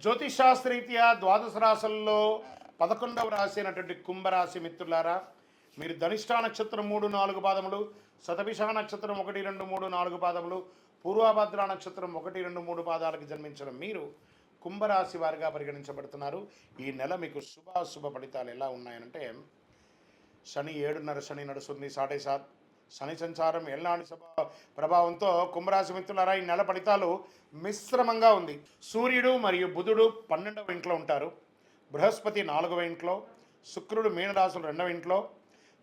జ్యోతిషాస్త్రరీత్యా ద్వాదశ రాశుల్లో 11వ రాశి అయినటువంటి కుంభరాశి మిత్రులారా, మీరు ధనిష్టా నక్షత్రం 3, 4 పాదములు, శతభిష నక్షత్రం 1, 2, 3, 4 పాదములు, పూర్వభద్ర నక్షత్రం 1, 2, 3 పాదాలకు జన్మించిన మీరు కుంభరాశి వారిగా పరిగణించబడుతున్నారు. ఈ నెల మీకు శుభాశుభ ఫలితాలు ఎలా ఉన్నాయంటే, శని 7.5 శని నడుస్తుంది, 7.5 శని సంచారం ఎల్లాంటి ప్రభావంతో కుంభరాశి మిత్రులారా ఈ నెల ఫలితాలు మిశ్రమంగా ఉంది. సూర్యుడు మరియు బుధుడు 12వ ఇంట్లో ఉంటారు, బృహస్పతి 4వ ఇంట్లో, శుక్రుడు మీనరాశులు 2వ ఇంట్లో,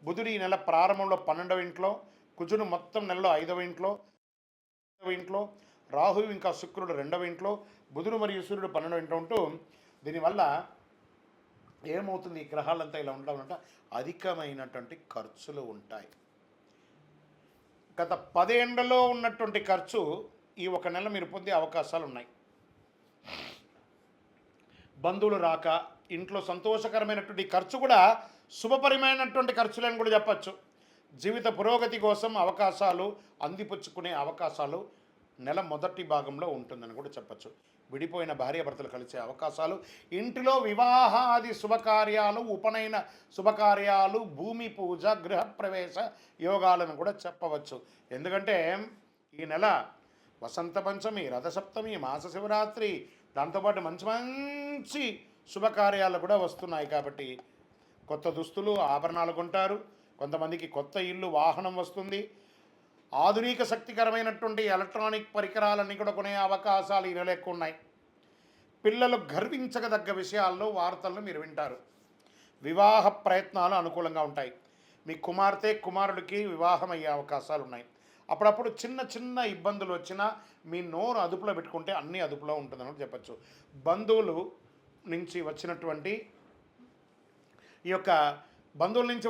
బుధుడు ఈ నెల ప్రారంభంలో 12వ ఇంట్లో, కుజుడు మొత్తం నెలలో 5వ ఇంట్లో, రాహు ఇంకా శుక్రుడు 2వ ఇంట్లో, బుధుడు మరియు సూర్యుడు 12వ ఇంట్లో ఉంటూ, దీనివల్ల ఏమవుతుంది, ఈ గ్రహాలంతా ఇలా ఉండడం అంటే అధికమైనటువంటి ఖర్చులు ఉంటాయి. గత 10 ఏళ్లలో ఉన్నటువంటి ఖర్చు ఈ ఒక నెల మీరు పొందే అవకాశాలు ఉన్నాయి. బంధువులు రాక, ఇంట్లో సంతోషకరమైనటువంటి ఖర్చు కూడా శుభపరమైనటువంటి ఖర్చులని కూడా చెప్పచ్చు. జీవిత పురోగతి కోసం అవకాశాలు అందిపుచ్చుకునే అవకాశాలు నెల మొదటి భాగంలో ఉంటుందని కూడా చెప్పచ్చు. విడిపోయిన భార్యాభర్తలు కలిసే అవకాశాలు, ఇంటిలో వివాహాది శుభకార్యాలు, ఉపనయన శుభకార్యాలు, భూమి పూజ, గృహప్రవేశ యోగాలను కూడా చెప్పవచ్చు. ఎందుకంటే ఈ నెల వసంత పంచమి, రథసప్తమి, మాస శివరాత్రి, దాంతోపాటు మంచి మంచి శుభకార్యాలు కూడా వస్తున్నాయి. కాబట్టి కొత్త దుస్తులు, ఆభరణాలు కొంటారు. కొంతమందికి కొత్త ఇల్లు, వాహనం వస్తుంది. ఆధునిక శక్తికరమైనటువంటి ఎలక్ట్రానిక్ పరికరాలన్నీ కూడా కొనే అవకాశాలు ఈ నెల ఎక్కువ ఉన్నాయి. పిల్లలు గర్వించదగ్గ విషయాల్లో వార్తలను మీరు వింటారు. వివాహ ప్రయత్నాలు అనుకూలంగా ఉంటాయి. మీ కుమార్తె కుమారుడికి వివాహం అయ్యే అవకాశాలు ఉన్నాయి. అప్పుడప్పుడు చిన్న చిన్న ఇబ్బందులు వచ్చినా మీ నోరు అదుపులో పెట్టుకుంటే అన్నీ అదుపులో ఉంటుందని చెప్పచ్చు. బంధువుల నుంచి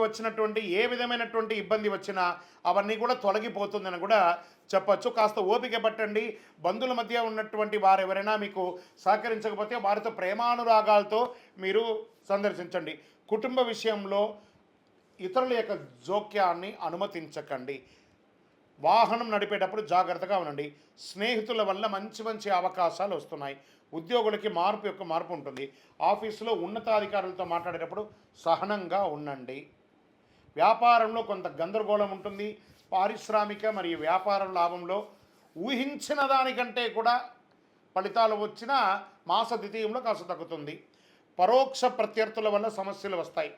వచ్చినటువంటి ఏ విధమైనటువంటి ఇబ్బంది వచ్చినా అవన్నీ కూడా తొలగిపోతుందని కూడా చెప్పచ్చు. కాస్త ఓపిక పట్టండి. బంధువుల మధ్య ఉన్నటువంటి వారు ఎవరైనా మీకు సహకరించకపోతే వారితో ప్రేమానురాగాలతో మీరు సందర్శించండి. కుటుంబ విషయంలో ఇతరుల యొక్క జోక్యాన్ని అనుమతించకండి. వాహనం నడిపేటప్పుడు జాగ్రత్తగా ఉండండి. స్నేహితుల వల్ల మంచి మంచి అవకాశాలు వస్తున్నాయి. ఉద్యోగులకి మార్పు ఉంటుంది. ఆఫీసులో ఉన్నతాధికారులతో మాట్లాడేటప్పుడు సహనంగా ఉండండి. వ్యాపారంలో కొంత గందరగోళం ఉంటుంది. పారిశ్రామిక మరియు వ్యాపార లాభంలో ఊహించిన దానికంటే కూడా ఫలితాలు వచ్చినా మాస ద్వితీయంలో కాస్త తగ్గుతుంది. పరోక్ష ప్రత్యర్థుల వల్ల సమస్యలు వస్తాయి.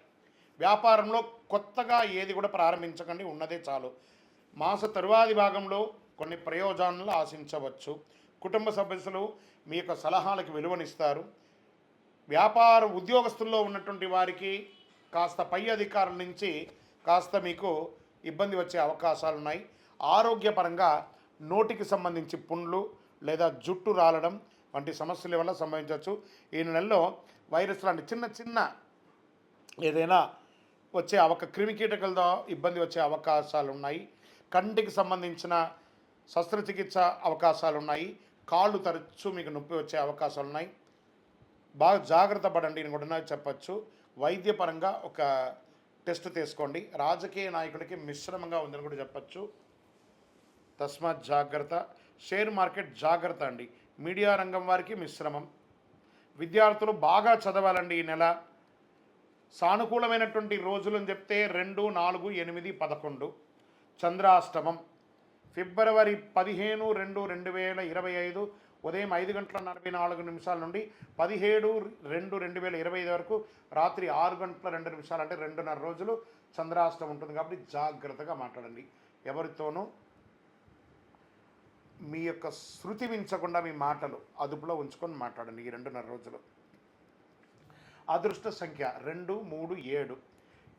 వ్యాపారంలో కొత్తగా ఏది కూడా ప్రారంభించకండి, ఉన్నదే చాలు. మాస తరువాతి భాగంలో కొన్ని ప్రయోజనాలు ఆశించవచ్చు. కుటుంబ సభ్యులు మీ యొక్క సలహాలకు విలువనిస్తారు. ఉద్యోగస్తుల్లో ఉన్నటువంటి వారికి కాస్త పై అధికారుల నుంచి కాస్త మీకు ఇబ్బంది వచ్చే అవకాశాలు ఉన్నాయి. ఆరోగ్యపరంగా నోటికి సంబంధించి పుండ్లు లేదా జుట్టు రాలడం వంటి సమస్యల వల్ల సంభవించవచ్చు. ఈ నెలలో వైరస్ లాంటి చిన్న చిన్న ఏదైనా వచ్చే క్రిమికీటకాలతో ఇబ్బంది వచ్చే అవకాశాలు ఉన్నాయి. కంటికి సంబంధించిన శస్త్రచికిత్స అవకాశాలు ఉన్నాయి. కాళ్ళు తరచూ మీకు నొప్పి వచ్చే అవకాశాలు ఉన్నాయి. బాగా జాగ్రత్త పడండి అని కూడా చెప్పచ్చు. వైద్యపరంగా ఒక టెస్ట్ తీసుకోండి. రాజకీయ నాయకులకి మిశ్రమంగా ఉందని కూడా చెప్పచ్చు. తస్మాత్ జాగ్రత్త. షేర్ మార్కెట్ జాగ్రత్త అండి. మీడియా రంగం వారికి మిశ్రమం. విద్యార్థులు బాగా చదవాలండి. ఈ నెల సానుకూలమైనటువంటి రోజులు అని చెప్తే 2, 4, 8, 11 చంద్రాష్టమం. ఫిబ్రవరి 15, 2, 2025 ఉదయం 5:44 నుండి 17, 2, 2025 వరకు రాత్రి 6:02 అంటే 2.5 రోజులు చంద్రాష్టమం ఉంటుంది. కాబట్టి జాగ్రత్తగా మాట్లాడండి. ఎవరితోనూ మీ యొక్క శృతి మించకుండా మీ మాటలు అదుపులో ఉంచుకొని మాట్లాడండి ఈ 2.5 రోజులు. అదృష్ట సంఖ్య 2, 3, 7.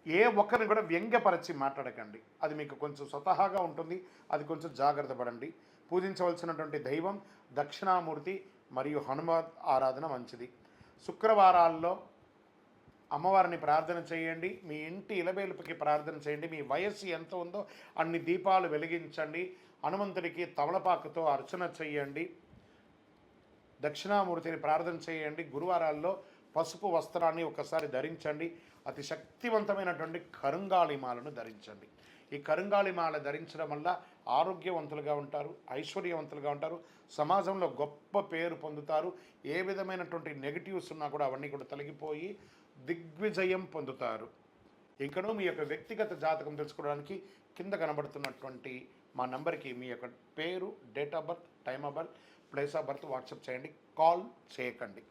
ఏ ఒక్కరిని కూడా వ్యంగ్యపరచి మాట్లాడకండి. అది మీకు కొంచెం స్వతహాగా ఉంటుంది. అది కొంచెం జాగ్రత్త పడండి. పూజించవలసినటువంటి దైవం దక్షిణామూర్తి మరియు హనుమత్ ఆరాధన మంచిది. శుక్రవారాల్లో అమ్మవారిని ప్రార్థన చేయండి. మీ ఇంటి ఇలవేలుపుకి ప్రార్థన చేయండి. మీ వయస్సు ఎంత ఉందో అన్ని దీపాలు వెలిగించండి. హనుమంతుడికి తమలపాకుతో అర్చన చేయండి. దక్షిణామూర్తిని ప్రార్థన చేయండి. గురువారాల్లో పసుపు వస్త్రాన్ని ఒకసారి ధరించండి. అతి శక్తివంతమైనటువంటి కరుంగాళిమాలను ధరించండి. ఈ కరుంగాళి మాల ధరించడం వల్ల ఆరోగ్యవంతులుగా ఉంటారు, ఐశ్వర్యవంతులుగా ఉంటారు, సమాజంలో గొప్ప పేరు పొందుతారు. ఏ విధమైనటువంటి నెగిటివ్స్ ఉన్నా కూడా అవన్నీ కూడా తొలగిపోయి దిగ్విజయం పొందుతారు. ఇంకనూ మీ యొక్క వ్యక్తిగత జాతకం తెలుసుకోవడానికి కింద కనబడుతున్నటువంటి మా నంబర్కి మీ యొక్క పేరు, date of birth, time of birth, place of birth WhatsApp చేయండి, కాల్ చేయకండి.